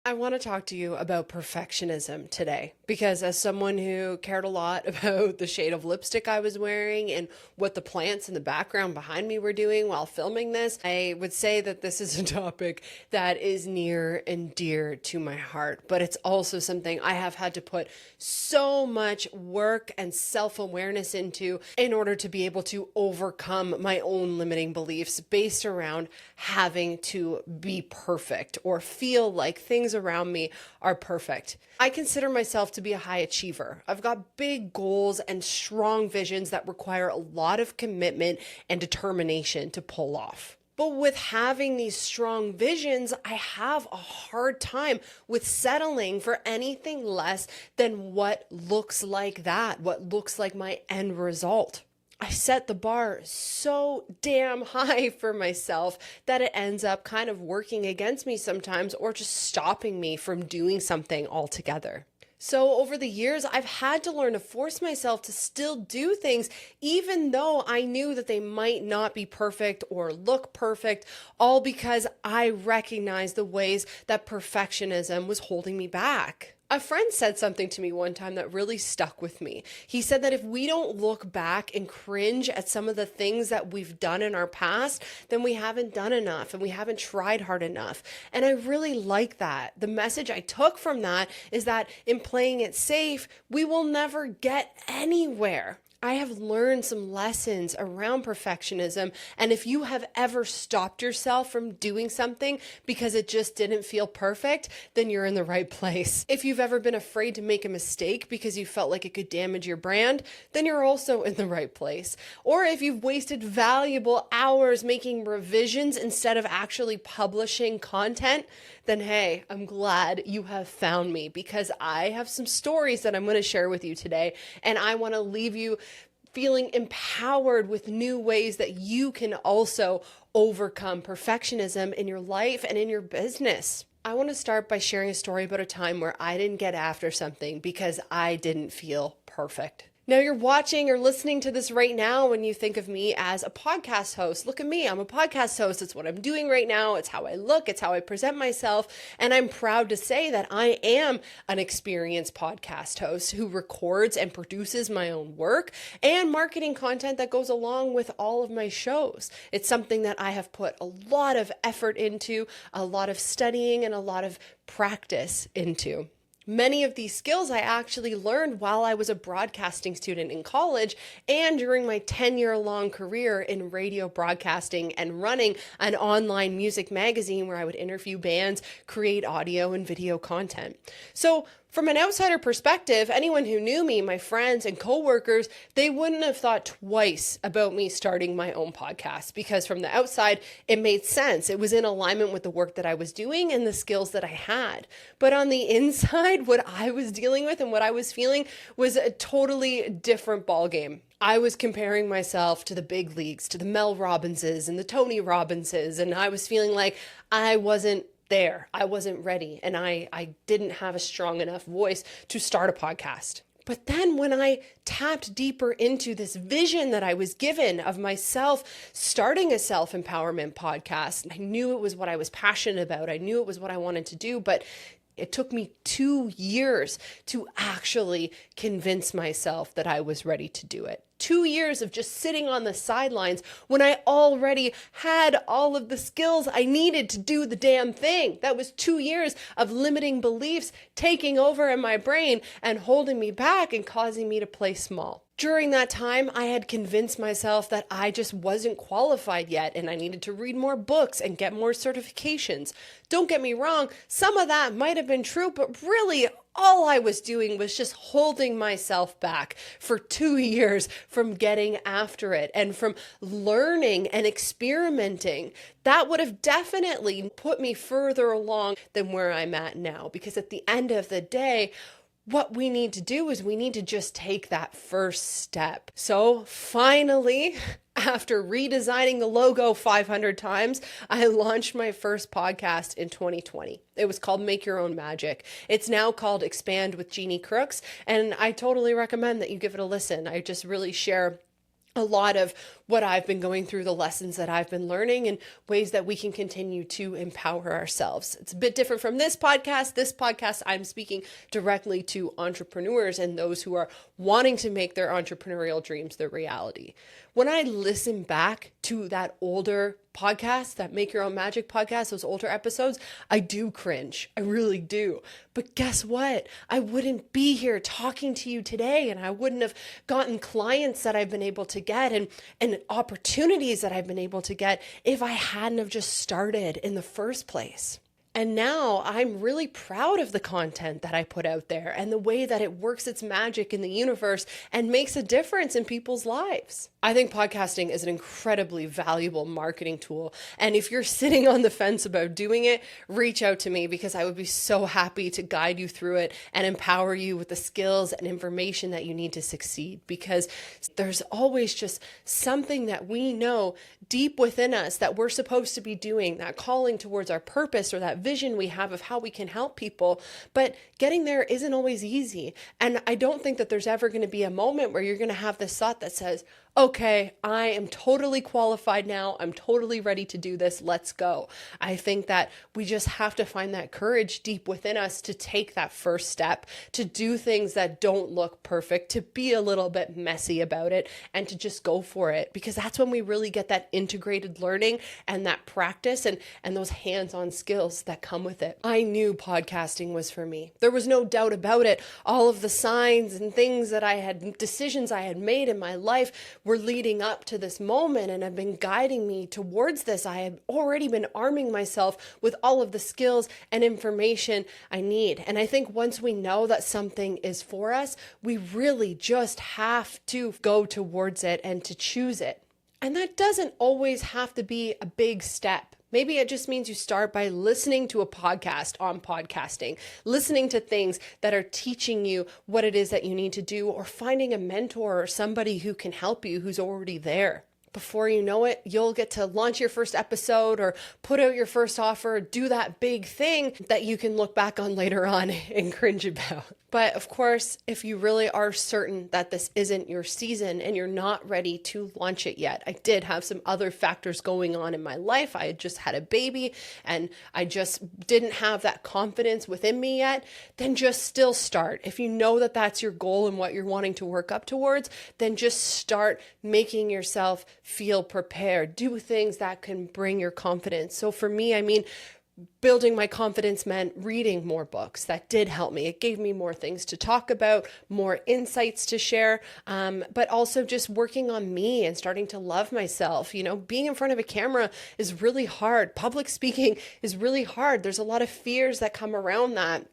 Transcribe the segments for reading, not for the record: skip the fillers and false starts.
I want to talk to you about perfectionism today because, as someone who cared a lot about the shade of lipstick I was wearing and what the plants in the background behind me were doing while filming this, I would say that this is a topic that is near and dear to my heart. But it's also something I have had to put so much work and self awareness into in order to be able to overcome my own limiting beliefs based around having to be perfect or feel like things around me are perfect. I consider myself to be a high achiever. I've got big goals and strong visions that require a lot of commitment and determination to pull off. But with having these strong visions, I have a hard time with settling for anything less than what looks like that, what looks like my end result. I set the bar so damn high for myself that it ends up kind of working against me sometimes or just stopping me from doing something altogether. So over the years, I've had to learn to force myself to still do things, even though I knew that they might not be perfect or look perfect, all because I recognized the ways that perfectionism was holding me back. A friend said something to me one time that really stuck with me. He said that if we don't look back and cringe at some of the things that we've done in our past, then we haven't done enough and we haven't tried hard enough. And I really like that. The message I took from that is that in playing it safe, we will never get anywhere. I have learned some lessons around perfectionism, and if you have ever stopped yourself from doing something because it just didn't feel perfect, then you're in the right place. If you've ever been afraid to make a mistake because you felt like it could damage your brand, then you're also in the right place. Or if you've wasted valuable hours making revisions instead of actually publishing content, then hey, I'm glad you have found me because I have some stories that I'm going to share with you today, and I want to leave you feeling empowered with new ways that you can also overcome perfectionism in your life and in your business. I want to start by sharing a story about a time where I didn't get after something because I didn't feel perfect. Now you're watching or listening to this right now and you think of me as a podcast host. Look at me, I'm a podcast host. It's what I'm doing right now. It's how I look. It's how I present myself. And I'm proud to say that I am an experienced podcast host who records and produces my own work and marketing content that goes along with all of my shows. It's something that I have put a lot of effort into, a lot of studying, and a lot of practice into. Many of these skills I actually learned while I was a broadcasting student in college and during my 10-year-long career in radio broadcasting and running an online music magazine where I would interview bands, create audio and video content. So from an outsider perspective, anyone who knew me, my friends and coworkers, they wouldn't have thought twice about me starting my own podcast because from the outside, it made sense. It was in alignment with the work that I was doing and the skills that I had. But on the inside, what I was dealing with and what I was feeling was a totally different ballgame. I was comparing myself to the big leagues, to the Mel Robbinses and the Tony Robbinses, and I was feeling like I wasn't there. I wasn't ready, and I didn't have a strong enough voice to start a podcast. But then when I tapped deeper into this vision that I was given of myself starting a self-empowerment podcast, I knew it was what I was passionate about. I knew it was what I wanted to do, but it took me 2 years to actually convince myself that I was ready to do it. 2 years of just sitting on the sidelines when I already had all of the skills I needed to do the damn thing. That was 2 years of limiting beliefs taking over in my brain and holding me back and causing me to play small. During that time, I had convinced myself that I just wasn't qualified yet and I needed to read more books and get more certifications. Don't get me wrong, some of that might have been true, but really all I was doing was just holding myself back for 2 years from getting after it and from learning and experimenting. That would have definitely put me further along than where I'm at now, because at the end of the day, what we need to do is we need to just take that first step. So finally, after redesigning the logo 500 times, I launched my first podcast in 2020. It was called Make Your Own Magic. It's now called Expand with Jeannie Crooks, and I totally recommend that you give it a listen. I just really share a lot of what I've been going through, the lessons that I've been learning, and ways that we can continue to empower ourselves. It's a bit different from this podcast. This podcast, I'm speaking directly to entrepreneurs and those who are wanting to make their entrepreneurial dreams their reality. When I listen back to that older podcast, that Make Your Own Magic podcast, those older episodes, I do cringe. I really do. But guess what? I wouldn't be here talking to you today, and I wouldn't have gotten clients that I've been able to get and opportunities that I've been able to get if I hadn't have just started in the first place. And now I'm really proud of the content that I put out there and the way that it works its magic in the universe and makes a difference in people's lives. I think podcasting is an incredibly valuable marketing tool. And if you're sitting on the fence about doing it, reach out to me, because I would be so happy to guide you through it and empower you with the skills and information that you need to succeed. Because there's always just something that we know deep within us that we're supposed to be doing, that calling towards our purpose or that vision we have of how we can help people. But getting there isn't always easy. And I don't think that there's ever going to be a moment where you're going to have this thought that says, okay, I am totally qualified now. I'm totally ready to do this. Let's go. I think that we just have to find that courage deep within us to take that first step, to do things that don't look perfect, to be a little bit messy about it, and to just go for it. Because that's when we really get that integrated learning and that practice and those hands-on skills that come with it. I knew podcasting was for me. There was no doubt about it. All of the signs and things that decisions I had made in my life were leading up to this moment and have been guiding me towards this. I have already been arming myself with all of the skills and information I need. And I think once we know that something is for us, we really just have to go towards it and to choose it. And that doesn't always have to be a big step. Maybe it just means you start by listening to a podcast on podcasting, listening to things that are teaching you what it is that you need to do, or finding a mentor or somebody who can help you who's already there. Before you know it, you'll get to launch your first episode or put out your first offer, do that big thing that you can look back on later on and cringe about. But of course, if you really are certain that this isn't your season and you're not ready to launch it yet, I did have some other factors going on in my life. I had just had a baby and I just didn't have that confidence within me yet, then just still start. If you know that that's your goal and what you're wanting to work up towards, then just start making yourself feel prepared. Do things that can bring your confidence. So for me, building my confidence meant reading more books. That did help me. It gave me more things to talk about, more insights to share, but also just working on me and starting to love myself. Being in front of a camera is really hard. Public speaking is really hard. There's a lot of fears that come around that.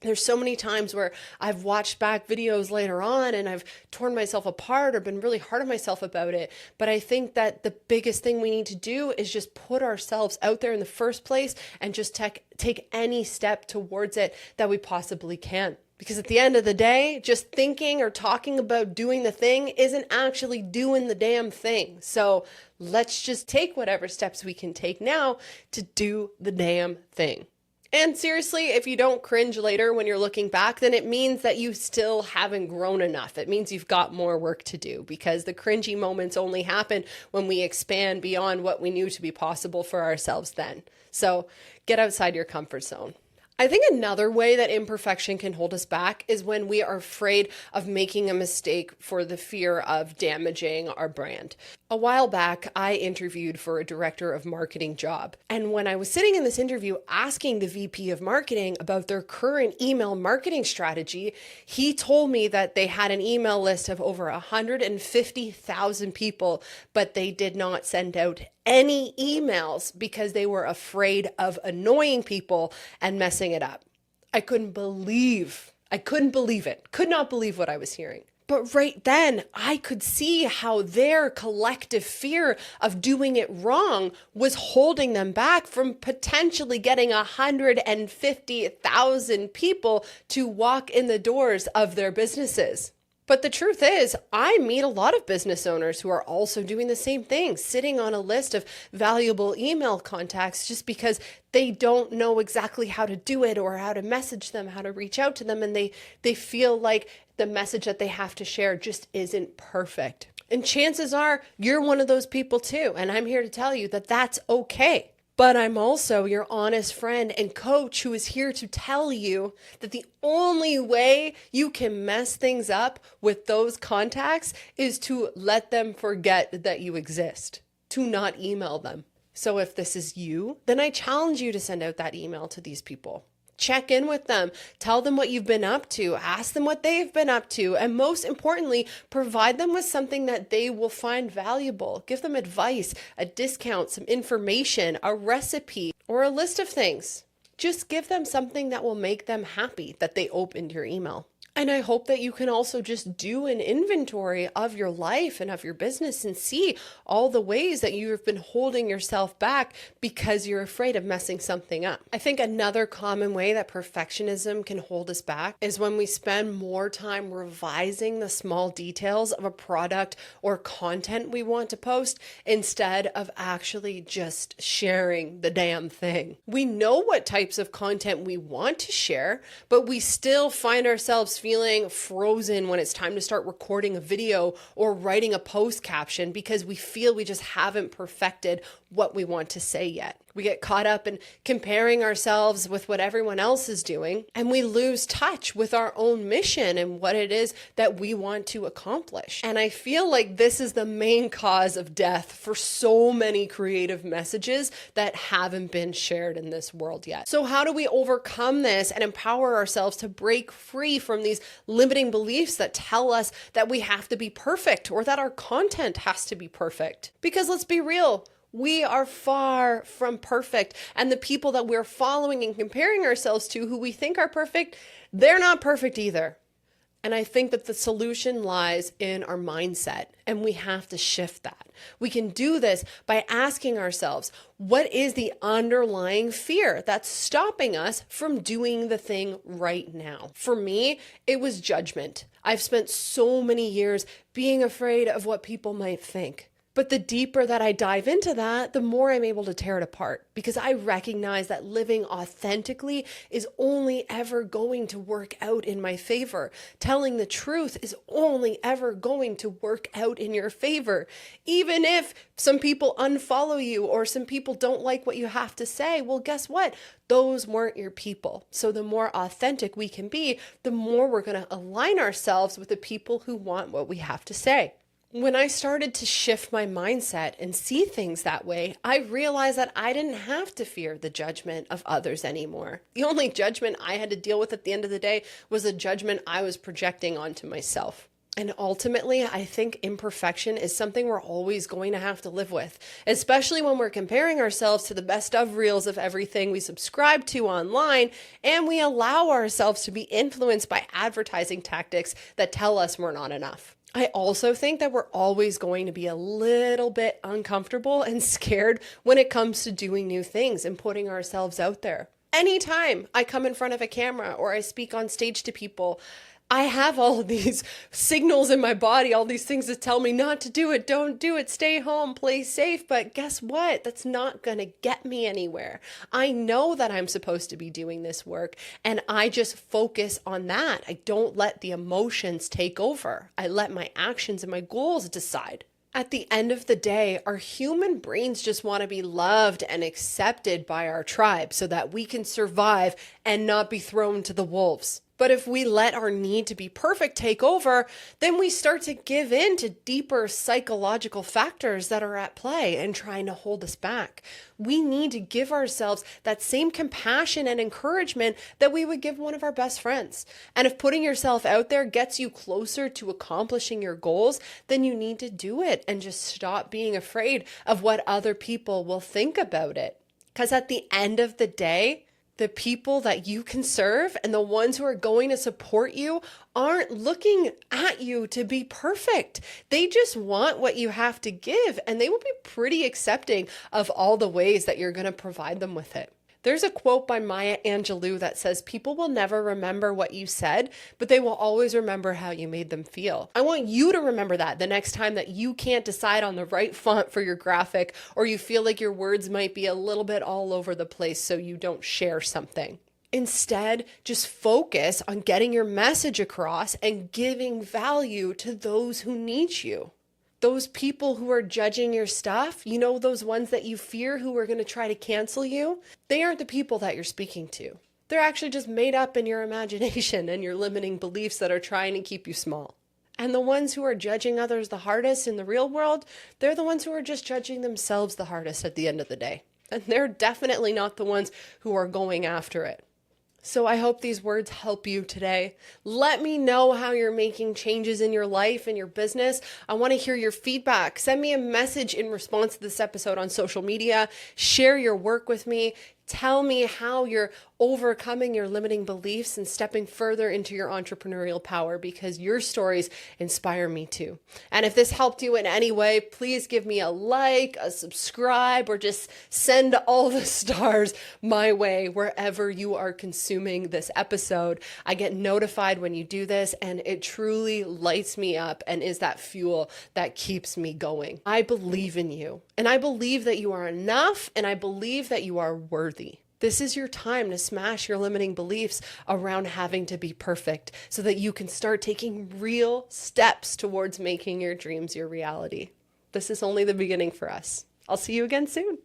There's so many times where I've watched back videos later on and I've torn myself apart or been really hard on myself about it. But I think that the biggest thing we need to do is just put ourselves out there in the first place and just take any step towards it that we possibly can. Because at the end of the day, just thinking or talking about doing the thing isn't actually doing the damn thing. So let's just take whatever steps we can take now to do the damn thing. And seriously, if you don't cringe later when you're looking back, then it means that you still haven't grown enough. It means you've got more work to do, because the cringy moments only happen when we expand beyond what we knew to be possible for ourselves then. So get outside your comfort zone. I think another way that imperfection can hold us back is when we are afraid of making a mistake for the fear of damaging our brand. A while back, I interviewed for a director of marketing job. And when I was sitting in this interview asking the VP of marketing about their current email marketing strategy, he told me that they had an email list of over 150,000 people, but they did not send out any emails because they were afraid of annoying people and messing it up. I couldn't believe it. Could not believe what I was hearing. But right then, I could see how their collective fear of doing it wrong was holding them back from potentially getting 150,000 people to walk in the doors of their businesses. But the truth is, I meet a lot of business owners who are also doing the same thing, sitting on a list of valuable email contacts just because they don't know exactly how to do it or how to message them, how to reach out to them, and they feel like the message that they have to share just isn't perfect. And chances are you're one of those people too. And I'm here to tell you that that's okay. But I'm also your honest friend and coach who is here to tell you that the only way you can mess things up with those contacts is to let them forget that you exist, to not email them. So if this is you, then I challenge you to send out that email to these people. Check in with them, tell them what you've been up to, ask them what they've been up to, and most importantly, provide them with something that they will find valuable. Give them advice, a discount, some information, a recipe, or a list of things. Just give them something that will make them happy that they opened your email. And I hope that you can also just do an inventory of your life and of your business and see all the ways that you have been holding yourself back because you're afraid of messing something up. I think another common way that perfectionism can hold us back is when we spend more time revising the small details of a product or content we want to post instead of actually just sharing the damn thing. We know what types of content we want to share, but we still find ourselves feeling frozen when it's time to start recording a video or writing a post caption because we feel we just haven't perfected what we want to say yet. We get caught up in comparing ourselves with what everyone else is doing, and we lose touch with our own mission and what it is that we want to accomplish. And I feel like this is the main cause of death for so many creative messages that haven't been shared in this world yet. So how do we overcome this and empower ourselves to break free from these limiting beliefs that tell us that we have to be perfect or that our content has to be perfect? Because let's be real, we are far from perfect. And the people that we're following and comparing ourselves to who we think are perfect, they're not perfect either. And I think that the solution lies in our mindset, and we have to shift that. We can do this by asking ourselves, what is the underlying fear that's stopping us from doing the thing right now? For me, it was judgment. I've spent so many years being afraid of what people might think. But the deeper that I dive into that, the more I'm able to tear it apart because I recognize that living authentically is only ever going to work out in my favor. Telling the truth is only ever going to work out in your favor. Even if some people unfollow you or some people don't like what you have to say, well, guess what? Those weren't your people. So the more authentic we can be, the more we're going to align ourselves with the people who want what we have to say. When I started to shift my mindset and see things that way, I realized that I didn't have to fear the judgment of others anymore. The only judgment I had to deal with at the end of the day was the judgment I was projecting onto myself. And ultimately, I think imperfection is something we're always going to have to live with, especially when we're comparing ourselves to the best of reels of everything we subscribe to online, and we allow ourselves to be influenced by advertising tactics that tell us we're not enough. I also think that we're always going to be a little bit uncomfortable and scared when it comes to doing new things and putting ourselves out there. Anytime I come in front of a camera or I speak on stage to people, I have all of these signals in my body, all these things that tell me not to do it, don't do it, stay home, play safe. But guess what? That's not going to get me anywhere. I know that I'm supposed to be doing this work, and I just focus on that. I don't let the emotions take over. I let my actions and my goals decide. At the end of the day, our human brains just want to be loved and accepted by our tribe so that we can survive and not be thrown to the wolves. But if we let our need to be perfect take over, then we start to give in to deeper psychological factors that are at play and trying to hold us back. We need to give ourselves that same compassion and encouragement that we would give one of our best friends. And if putting yourself out there gets you closer to accomplishing your goals, then you need to do it and just stop being afraid of what other people will think about it. Because at the end of the day, the people that you can serve and the ones who are going to support you aren't looking at you to be perfect. They just want what you have to give, and they will be pretty accepting of all the ways that you're going to provide them with it. There's a quote by Maya Angelou that says, people will never remember what you said, but they will always remember how you made them feel. I want you to remember that the next time that you can't decide on the right font for your graphic, or you feel like your words might be a little bit all over the place so you don't share something. Instead, just focus on getting your message across and giving value to those who need you. Those people who are judging your stuff, you know, those ones that you fear who are going to try to cancel you, they aren't the people that you're speaking to. They're actually just made up in your imagination and your limiting beliefs that are trying to keep you small. And the ones who are judging others the hardest in the real world, they're the ones who are just judging themselves the hardest at the end of the day. And they're definitely not the ones who are going after it. So I hope these words help you today. Let me know how you're making changes in your life and your business. I want to hear your feedback. Send me a message in response to this episode on social media. Share your work with me. Tell me how you're overcoming your limiting beliefs and stepping further into your entrepreneurial power, because your stories inspire me too. And if this helped you in any way, please give me a like, a subscribe, or just send all the stars my way wherever you are consuming this episode. I get notified when you do this, and it truly lights me up and is that fuel that keeps me going. I believe in you, and I believe that you are enough, and I believe that you are worthy. This is your time to smash your limiting beliefs around having to be perfect so that you can start taking real steps towards making your dreams your reality. This is only the beginning for us. I'll see you again soon.